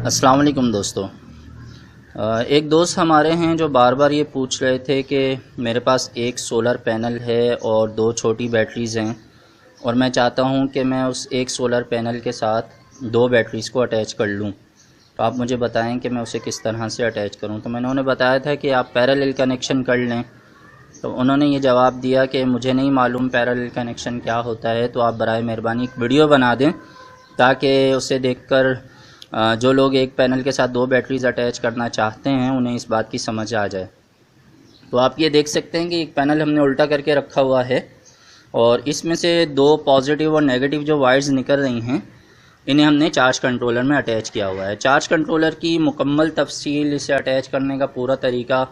अस्सलाम वालेकुम दोस्तों। एक दोस्त हमारे हैं जो बार बार ये पूछ रहे थे कि मेरे पास एक सोलर पैनल है और दो छोटी बैटरीज़ हैं और मैं चाहता हूँ कि मैं उस एक सोलर पैनल के साथ दो बैटरीज़ को अटैच कर लूँ, तो आप मुझे बताएं कि मैं उसे किस तरह से अटैच करूँ। तो मैंने उन्हें बताया था कि आप पैरेलल कनेक्शन कर लें, तो उन्होंने ये जवाब दिया कि मुझे नहीं मालूम पैरेलल कनेक्शन क्या होता है, तो आप बराए मेहरबानी एक वीडियो बना दें ताकि उसे देखकर जो लोग एक पैनल के साथ दो बैटरीज़ अटैच करना चाहते हैं उन्हें इस बात की समझ आ जाए। तो आप ये देख सकते हैं कि एक पैनल हमने उल्टा करके रखा हुआ है और इसमें से दो पॉजिटिव और नेगेटिव जो वायर्स निकल रही हैं इन्हें हमने चार्ज कंट्रोलर में अटैच किया हुआ है। चार्ज कंट्रोलर की मुकम्मल तफसील, इसे अटैच करने का पूरा तरीका,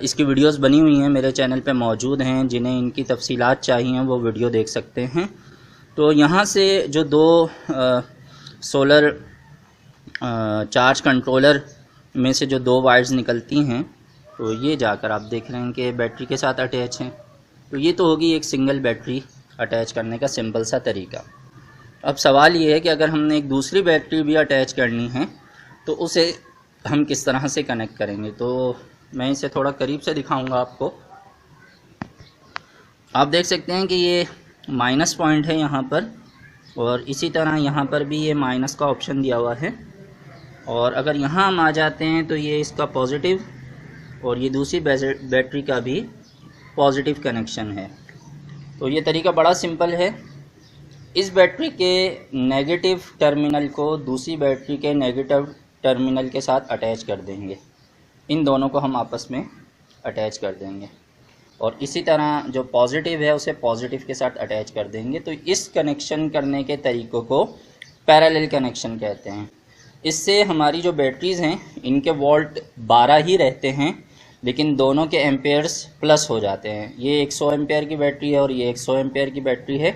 इसकी वीडियोस बनी हुई हैं मेरे चैनल पे मौजूद हैं। जिन्हें इनकी तफसीलात चाहिए वो वीडियो देख सकते हैं। तो यहाँ से जो दो सोलर चार्ज कंट्रोलर में से जो दो वायर्स निकलती हैं, तो ये जाकर आप देख रहे हैं कि बैटरी के साथ अटैच हैं। तो ये तो होगी एक सिंगल बैटरी अटैच करने का सिंपल सा तरीका। अब सवाल ये है कि अगर हमने एक दूसरी बैटरी भी अटैच करनी है तो उसे हम किस तरह से कनेक्ट करेंगे। तो मैं इसे थोड़ा करीब से दिखाऊंगा आपको। आप देख सकते हैं कि ये माइनस पॉइंट है यहाँ पर, और इसी तरह यहाँ पर भी ये माइनस का ऑप्शन दिया हुआ है। और अगर यहाँ हम आ जाते हैं तो ये इसका पॉजिटिव और ये दूसरी बैटरी का भी पॉजिटिव कनेक्शन है। तो ये तरीका बड़ा सिंपल है। इस बैटरी के नेगेटिव टर्मिनल को दूसरी बैटरी के नेगेटिव टर्मिनल के साथ अटैच कर देंगे। इन दोनों को हम आपस में अटैच कर देंगे और इसी तरह जो पॉजिटिव है उसे पॉजिटिव के साथ अटैच कर देंगे। तो इस कनेक्शन करने के तरीक़ों को पैरेलल कनेक्शन कहते हैं। इससे हमारी जो बैटरीज़ हैं इनके वोल्ट 12 ही रहते हैं, लेकिन दोनों के एम्पेयर्स प्लस हो जाते हैं। ये 100 एम्पेयर की बैटरी है और ये 100 एम्पेयर की बैटरी है।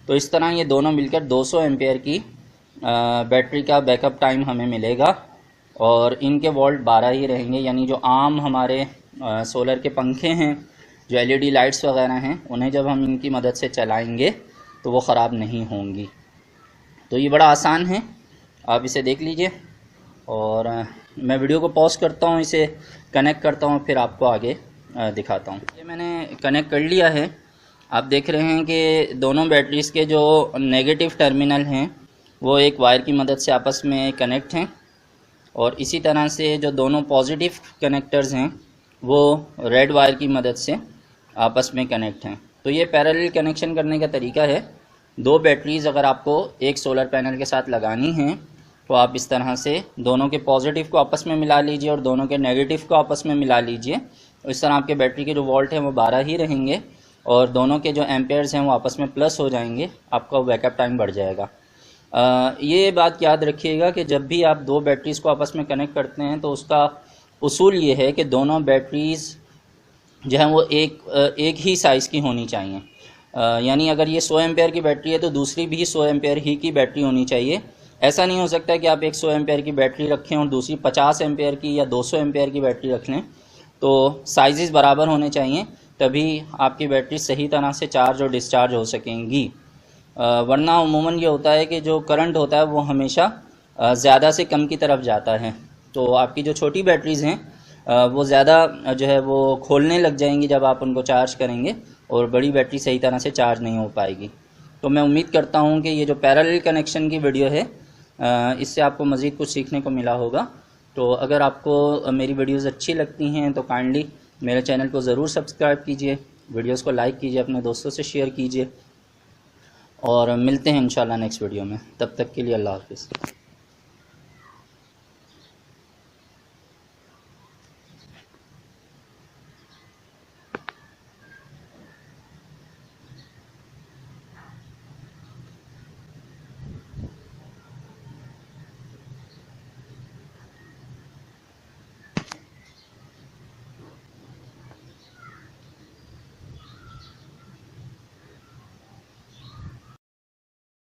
तो इस तरह ये दोनों मिलकर 200 एम्पेयर की बैटरी का बैकअप टाइम हमें मिलेगा और इनके वोल्ट 12 ही रहेंगे। यानी जो आम हमारे सोलर के पंखे हैं, जो LED लाइट्स वगैरह हैं, उन्हें जब हम इनकी मदद से चलाएंगे तो वो ख़राब नहीं होंगी। तो ये बड़ा आसान है, आप इसे देख लीजिए। और मैं वीडियो को पॉज करता हूँ, इसे कनेक्ट करता हूँ, फिर आपको आगे दिखाता हूँ। ये मैंने कनेक्ट कर लिया है। आप देख रहे हैं कि दोनों बैटरीज़ के जो नेगेटिव टर्मिनल हैं वो एक वायर की मदद से आपस में कनेक्ट हैं और इसी तरह से जो दोनों पॉजिटिव कनेक्टर्स हैं वो रेड वायर की मदद से आपस में कनेक्ट हैं। तो ये पैरेलल कनेक्शन करने का तरीका है। दो बैटरीज़ अगर आपको एक सोलर पैनल के साथ लगानी हैं तो आप इस तरह से दोनों के पॉजिटिव को आपस में मिला लीजिए और दोनों के नेगेटिव को आपस में मिला लीजिए। इस तरह आपके बैटरी के जो वोल्ट हैं वो 12 ही रहेंगे और दोनों के जो एम्पेयर्स हैं वो आपस में प्लस हो जाएंगे। आपका बैकअप टाइम बढ़ जाएगा। ये बात याद रखिएगा कि जब भी आप दो बैटरीज़ को आपस में कनेक्ट करते हैं तो उसका उसूल ये है कि दोनों बैटरीज़ जो है वो एक ही साइज़ की होनी चाहिए। यानी अगर ये 100 एम्पेयर की बैटरी है तो दूसरी भी 100 एम्पेयर ही की बैटरी होनी चाहिए। ऐसा नहीं हो सकता कि आप एक 100 एम्पेयर की बैटरी रखें और दूसरी 50 एम्पेयर की या 200 एम्पेयर की बैटरी रख लें। तो साइज़ बराबर होने चाहिए, तभी आपकी बैटरी सही तरह से चार्ज और डिस्चार्ज हो सकेंगी। वरना उमूमन ये होता है कि जो करंट होता है वो हमेशा ज़्यादा से कम की तरफ जाता है। तो आपकी जो छोटी बैटरीज़ हैं वो ज़्यादा जो है वो खोलने लग जाएंगी जब आप उनको चार्ज करेंगे और बड़ी बैटरी सही तरह से चार्ज नहीं हो पाएगी। तो मैं उम्मीद करता हूँ कि ये जो पैरेलल कनेक्शन की वीडियो है इससे आपको मज़ीद कुछ सीखने को मिला होगा। तो अगर आपको मेरी वीडियोज़ अच्छी लगती हैं तो काइंडली मेरे चैनल को ज़रूर सब्सक्राइब कीजिए, वीडियोज़ को लाइक कीजिए, अपने दोस्तों से शेयर कीजिए और मिलते हैं इंशाल्लाह नेक्स्ट वीडियो में। तब तक के लिए अल्लाह हाफ़िज़।